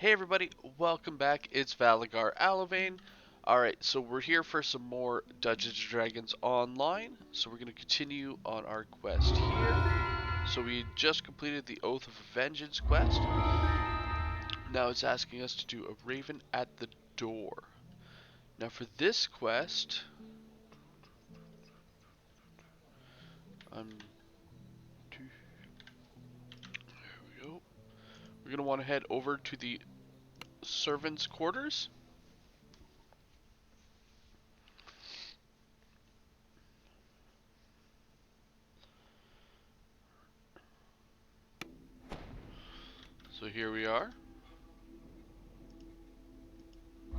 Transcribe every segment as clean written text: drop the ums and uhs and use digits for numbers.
Hey everybody, welcome back. It's Valagar Aloevain. Alright, so we're here for some more Dungeons & Dragons Online. So we're going to continue on our quest here. So we just completed the Oath of Vengeance quest. Now it's asking us to do a Raven at the Door. Now for this quest, there we go. We're going to want to head over to the servants' quarters. So here we are.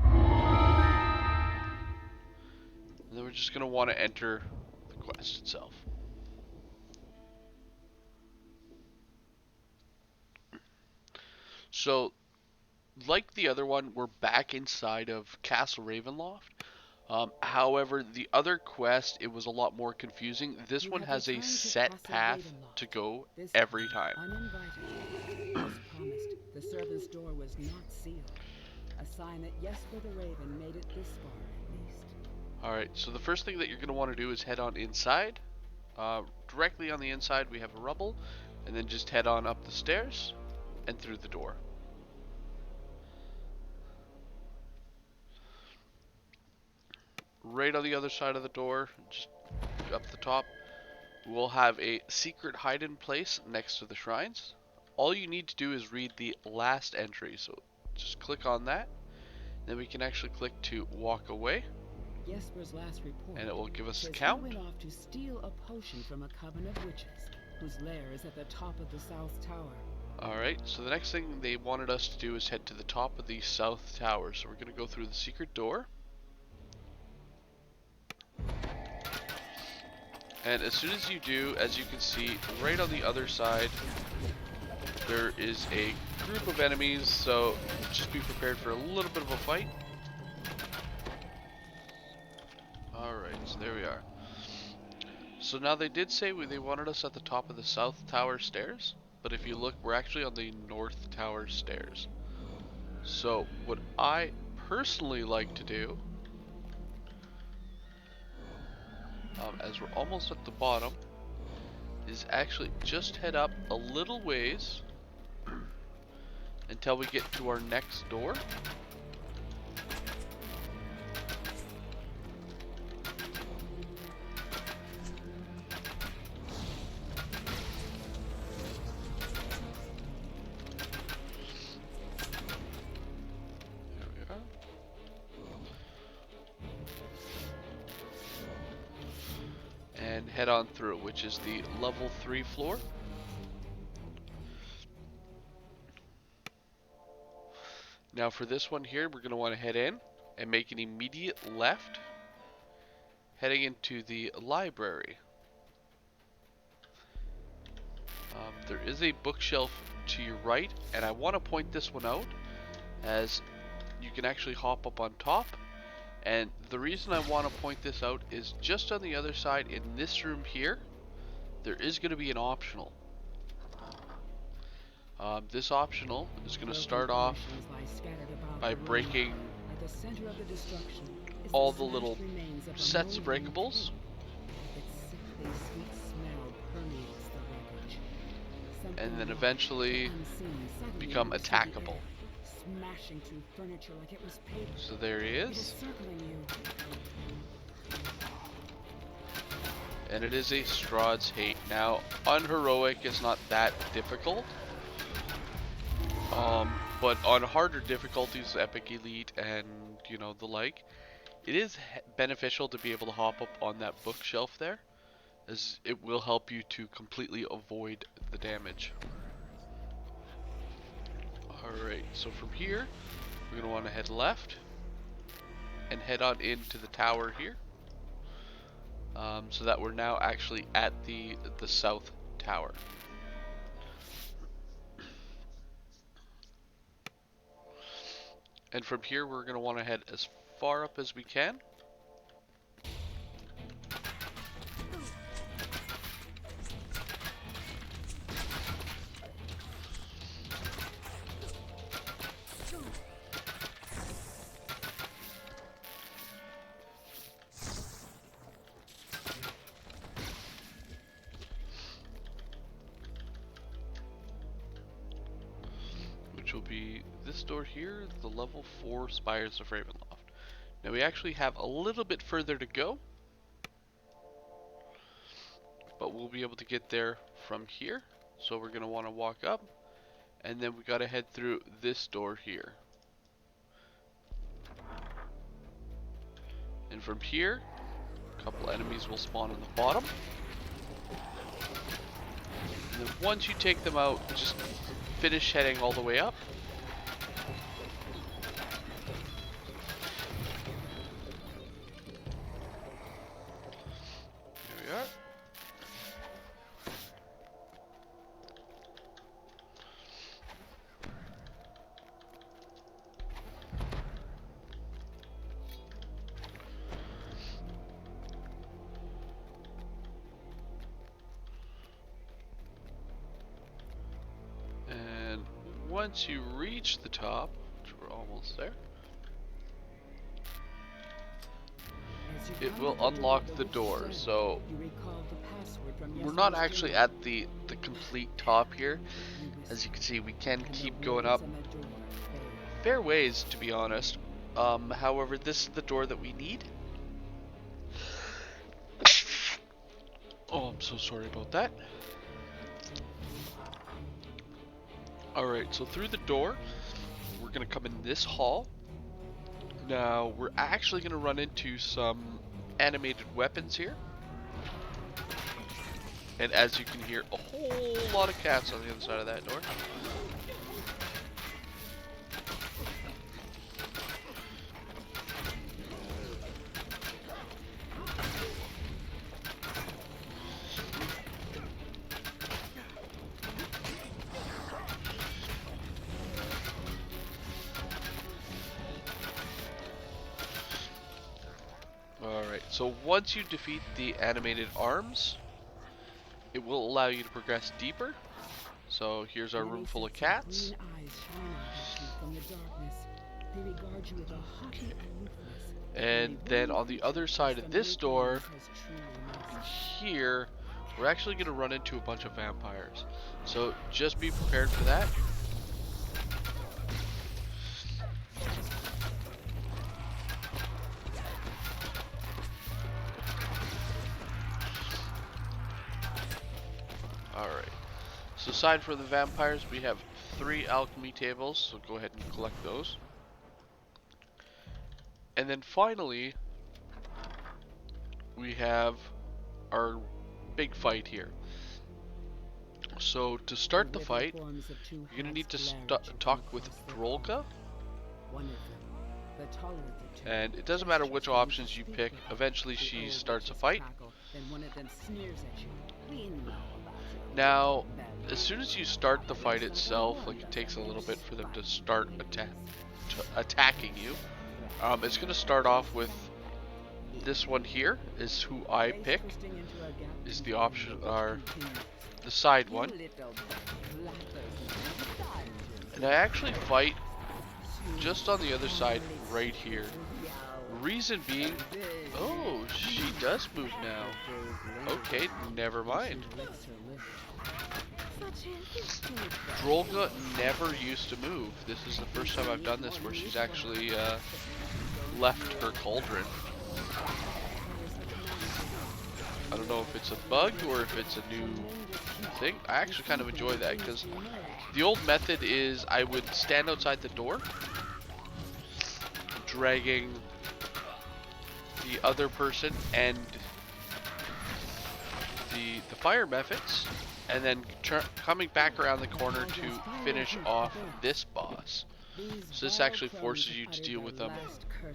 And then we're just going to want to enter the quest itself. So, like the other one, we're back inside of Castle Ravenloft. However, the other quest, it was a lot more confusing. This one has a set path to go every time. Uninvited. As promised, the servant's door was not sealed. A sign that Jesper the Raven made it this far, at least. Alright, so the first thing that you're going to want to do is head on inside. Directly on the inside, we have a rubble. And then just head on up the stairs and through the door. Right on the other side of the door, just up the top, we'll have a secret hide-in place next to the shrines. All you need to do is read the last entry, so just click on that. Then we can actually click to walk away, Jesper's last report, and it will give us a says count. he went off to steal a potion from a coven of witches, whose lair is at the top of the South Tower. Alright, so the next thing they wanted us to do is head to the top of the South Tower. So we're going to go through the secret door. And as soon as you do, as you can see, right on the other side, there is a group of enemies, so just be prepared for a little bit of a fight. Alright, so there we are. So now they did say they wanted us at the top of the South Tower stairs, but if you look, we're actually on the North Tower stairs. So what I personally like to do, as we're almost at the bottom, is actually just head up a little ways until we get to our next door. There we are. And head on through, which is the level 3 floor. Now for this one here, we're going to want to head in and make an immediate left, heading into the library. There is a bookshelf to your right, and I want to point this one out, as you can actually hop up on top. And the reason I want to point this out is just on the other side in this room here, there is going to be an optional. This optional is going to start off by breaking all the little sets of breakables. And then eventually become attackable. So there he is. And it is a Strahd's Hate. Now, unheroic is not that difficult. But on harder difficulties, Epic Elite and, you know, the like, it is beneficial to be able to hop up on that bookshelf there, as it will help you to completely avoid the damage. Alright, so from here, we're going to want to head left and head on into the tower here, so that we're now actually at the South Tower. And from here, we're going to want to head as far up as we can. which will be this door here, the level 4 Spires of Ravenloft. Now we actually have a little bit further to go, but we'll be able to get there from here. So we're going to want to walk up, and then we got to head through this door here. And from here, a couple enemies will spawn on the bottom. And then once you take them out, just finish heading all the way up. There we are. And once you reach the top, which we're almost there, it will unlock the door. So we're not actually at the complete top here. As you can see, we can keep going up fair ways, to be honest. However, this is the door that we need. Oh, I'm so sorry about that. Alright, so through the door, we're going to come in this hall. Now, we're actually going to run into some animated weapons here. And as you can hear, a whole lot of cats on the other side of that door. Alright, so once you defeat the animated arms, it will allow you to progress deeper. So here's our room full of cats. And then on the other side of this door, here, we're actually going to run into a bunch of vampires. So just be prepared for that. Alright, so aside from the vampires, we have 3 alchemy tables, so go ahead and collect those. And then finally, we have our big fight here. So to start the fight, you're going to need to talk with Drolka. And it doesn't matter which options you pick, eventually she starts a fight. Now, as soon as you start the fight itself, like it takes a little bit for them to start attacking you. It's going to start off with this one here is who I pick, is the option, or the side one. And I actually fight just on the other side right here. Reason being, oh, she does move now. Okay, never mind. Drolga never used to move. This is the first time I've done this where she's actually left her cauldron. I don't know if it's a bug or if it's a new thing. I actually kind of enjoy that because the old method is I would stand outside the door, dragging the other person and the fire methods, and then coming back around the corner to finish off this boss. So this actually forces you to deal with them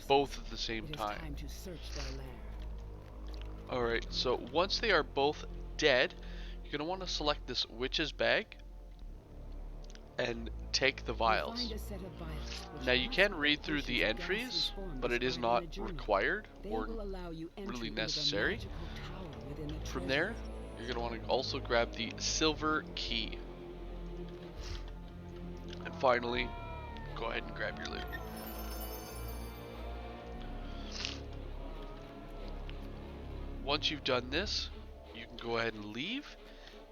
both at the same time. Alright, so once they are both dead, you're going to want to select this witch's bag and take the vials. Now you can read through the entries, but it is not required or really necessary. From there, you're going to want to also grab the silver key. And finally, go ahead and grab your loot. Once you've done this, you can go ahead and leave,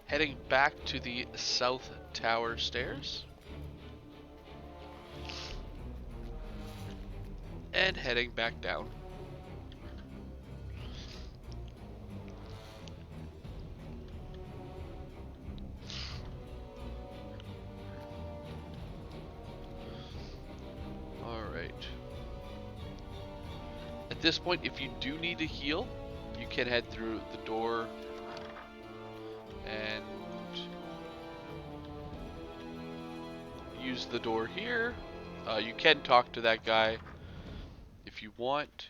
heading back to the south tower stairs. and heading back down. Alright. At this point, if you do need to heal, you can head through the door and use the door here. You can talk to that guy if you want,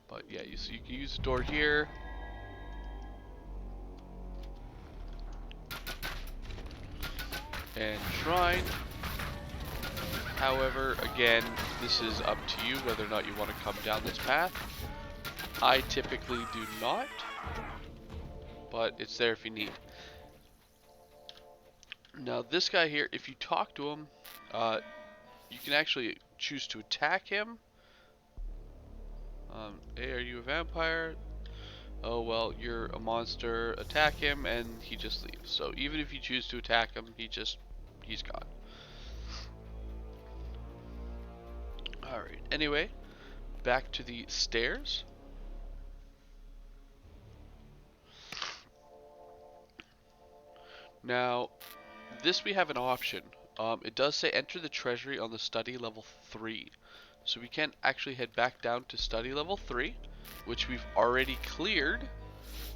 but yeah, so you can use the door here. And shrine. However, again, this is up to you whether or not you want to come down this path. I typically do not, but it's there if you need. Now this guy here, if you talk to him, you can actually choose to attack him. Hey, are you a vampire? Oh well, you're a monster. Attack him and he just leaves. So even if you choose to attack him, he's gone. Alright, anyway, back to the stairs. Now, this we have an option. It does say enter the treasury on the study level 3. So we can actually head back down to study level 3, which we've already cleared.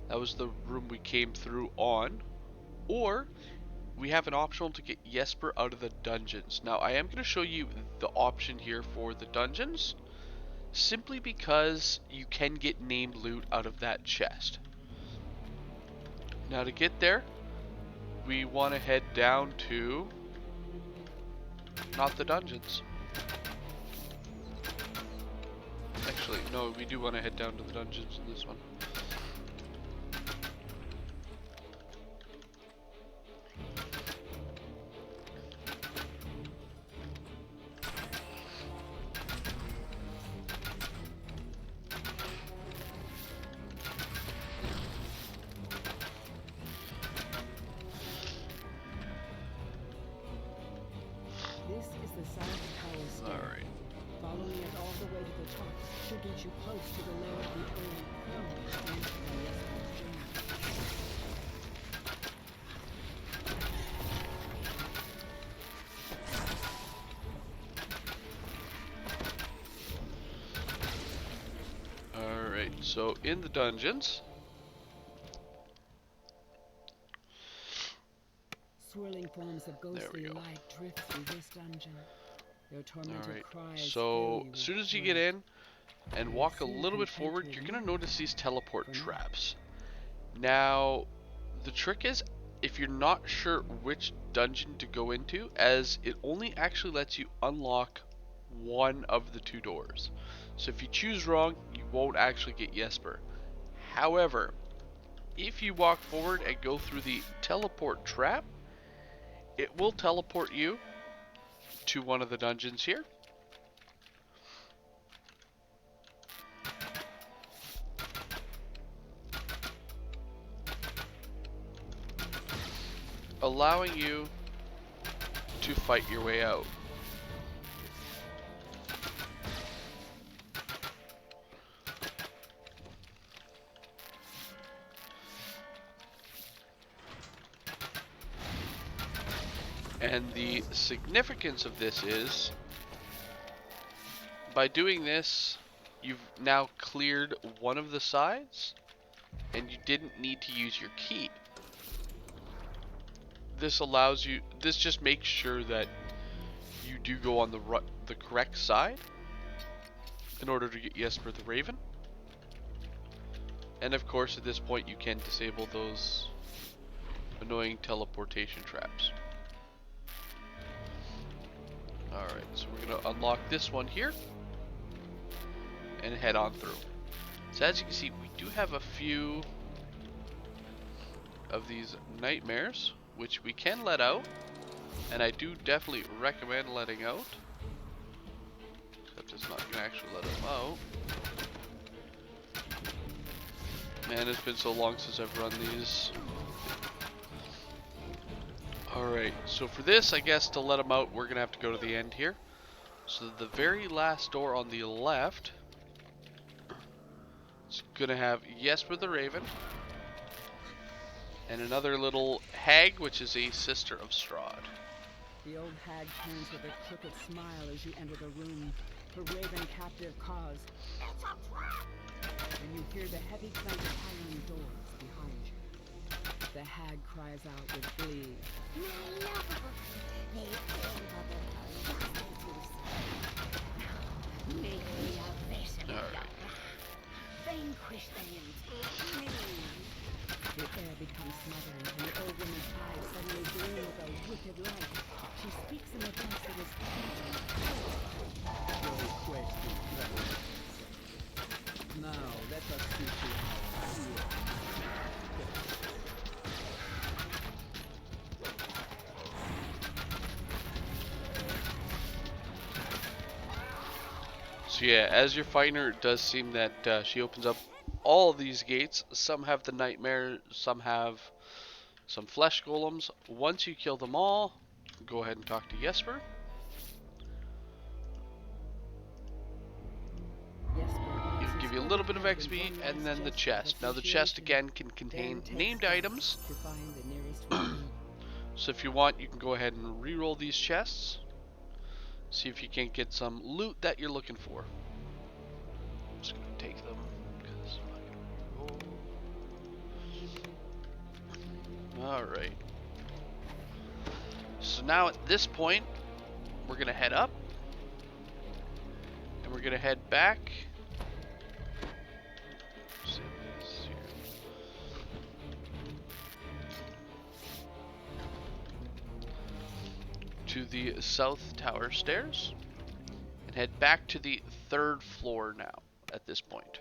That was the room we came through on. Or we have an option to get Jesper out of the dungeons. Now I am going to show you the option here for the dungeons, simply because you can get named loot out of that chest. Now to get there, we want to head down to, not the dungeons. Actually, no, we do want to head down to the dungeons in this one. This is the South Tower stair. Alright. Following it all the way to the top should get you close to the lair of the early crones used by Jesper's journey. Alright, so in the dungeons, Swirling forms of ghostly go. light drift through this dungeon. Their tormented alright, cries so fill you as soon with as you get dread. in and walk a little bit forward, you're going to notice these teleport traps. Now, the trick is, if you're not sure which dungeon to go into, as it only actually lets you unlock one of the two doors. So if you choose wrong, you won't actually get Jesper. However, if you walk forward and go through the teleport trap, it will teleport you to one of the dungeons here. Allowing you to fight your way out. And the significance of this is, by doing this, you've now cleared one of the sides, and you didn't need to use your key. This allows you, this just makes sure that you do go on the correct side in order to get Jesper the Raven. And of course, at this point, you can disable those annoying teleportation traps. Alright, so we're going to unlock this one here and head on through. So as you can see, we do have a few of these nightmares, which we can let out, and I do definitely recommend letting out. Except it's not going to actually let them out. Man, it's been so long since I've run these. Alright, so for this, I guess to let them out, we're going to have to go to the end here. So the very last door on the left is gonna have Jesper the Raven and another little hag, which is a sister of Strahd. The old hag turns with a crooked smile as you enter the room. Her raven captive caws, "It's a trap!" And you hear the heavy clank of iron doors behind you. The hag cries out with glee, "My love! They make me a vessel of Alright. vanquish them and take me." The air becomes smothered, and the old woman's eyes suddenly gleam with a wicked light. She speaks in a voice that is your request is granted. Now let us see to how you are. So yeah, as you're fighting her, it does seem that she opens up all of these gates. Some have the nightmare, some have some flesh golems. Once you kill them all, go ahead and talk to Jesper. He'll give you a little bit of XP, and then the chest. Now the chest again can contain named items. So if you want, you can go ahead and re-roll these chests. See if you can't get some loot that you're looking for. I'm just gonna take them because I'm not gonna roll. Alright. So now at this point, we're gonna head up. And we're gonna head back. Let's see this here. To the south tower stairs. And head back to the 3rd floor now at this point.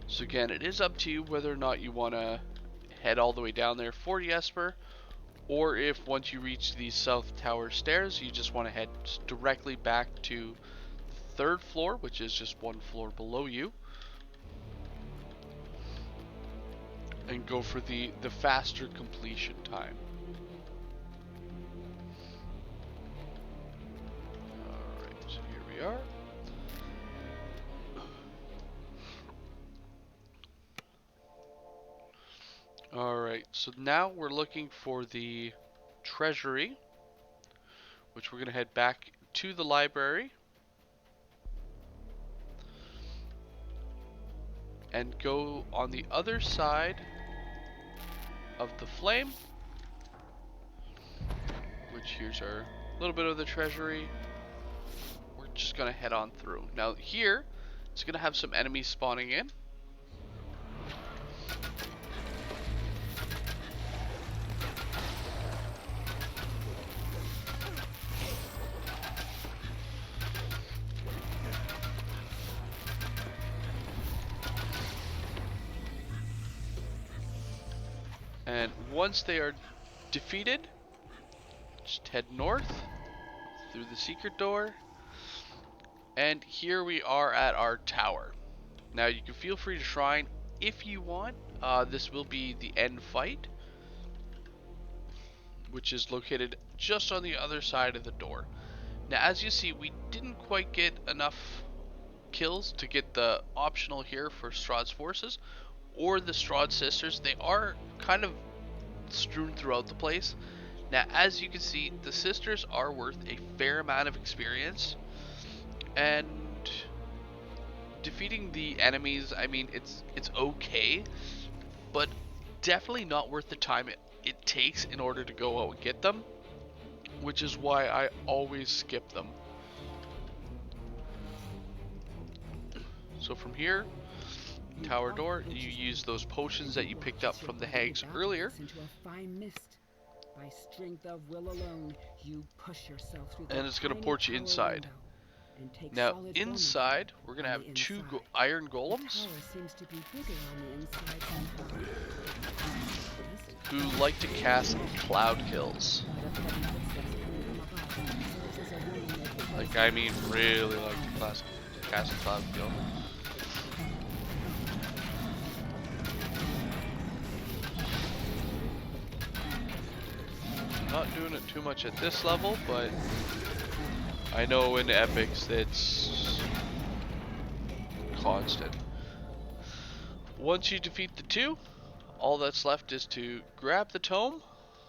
So again, it is up to you whether or not you want to head all the way down there for Jesper, or if once you reach the south tower stairs, you just want to head directly back to the 3rd floor, which is just one floor below you, and go for the faster completion time. Alright, so here we are. Alright, so now we're looking for the treasury, which we're going to head back to the library and go on the other side of the flame, which here's our little bit of the treasury. We're just going to head on through. Now here, it's going to have some enemies spawning in. And once they are defeated, just head north through the secret door. And here we are at our tower. Now you can feel free to shrine if you want. This will be the end fight, which is located just on the other side of the door. Now as you see, we didn't quite get enough kills to get the optional here for Strahd's forces or the Strahd sisters. They are kind of strewn throughout the place. Now as you can see, the sisters are worth a fair amount of experience, and defeating the enemies, I mean, it's okay, but definitely not worth the time it takes in order to go out and get them, which is why I always skip them. So from here, tower door, you use those potions that you picked up from the hags earlier. By strength of will alone, you push yourself through, and it's going to port you inside. Now inside, we're going to have 2 iron golems who like to cast cloud kills. Like, I mean, really like to cast castle top go. Not doing it too much at this level, but I know in epics it's constant. Once you defeat the two, all that's left is to grab the tome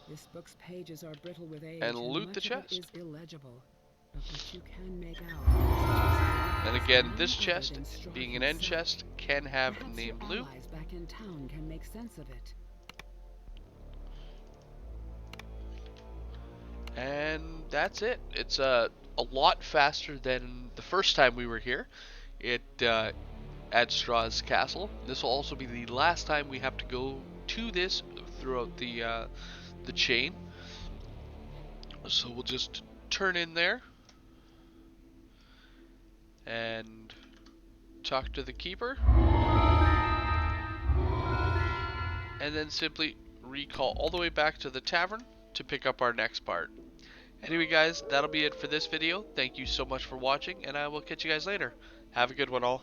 This book's pages are brittle with and age, and loot the much of it chest. is illegible. But what you can make out And is again, none this other chest, than Strahd being an end himself. chest, can have Perhaps your named loot. allies back in town can make sense of it. And that's it. It's a lot faster than the first time we were here. It at Strahd's castle. This will also be the last time we have to go to this throughout the chain. So we'll just turn in there and talk to the keeper, and then simply recall all the way back to the tavern to pick up our next part. Anyway guys, that'll be it for this video. Thank you so much for watching, and I will catch you guys later. Have a good one all.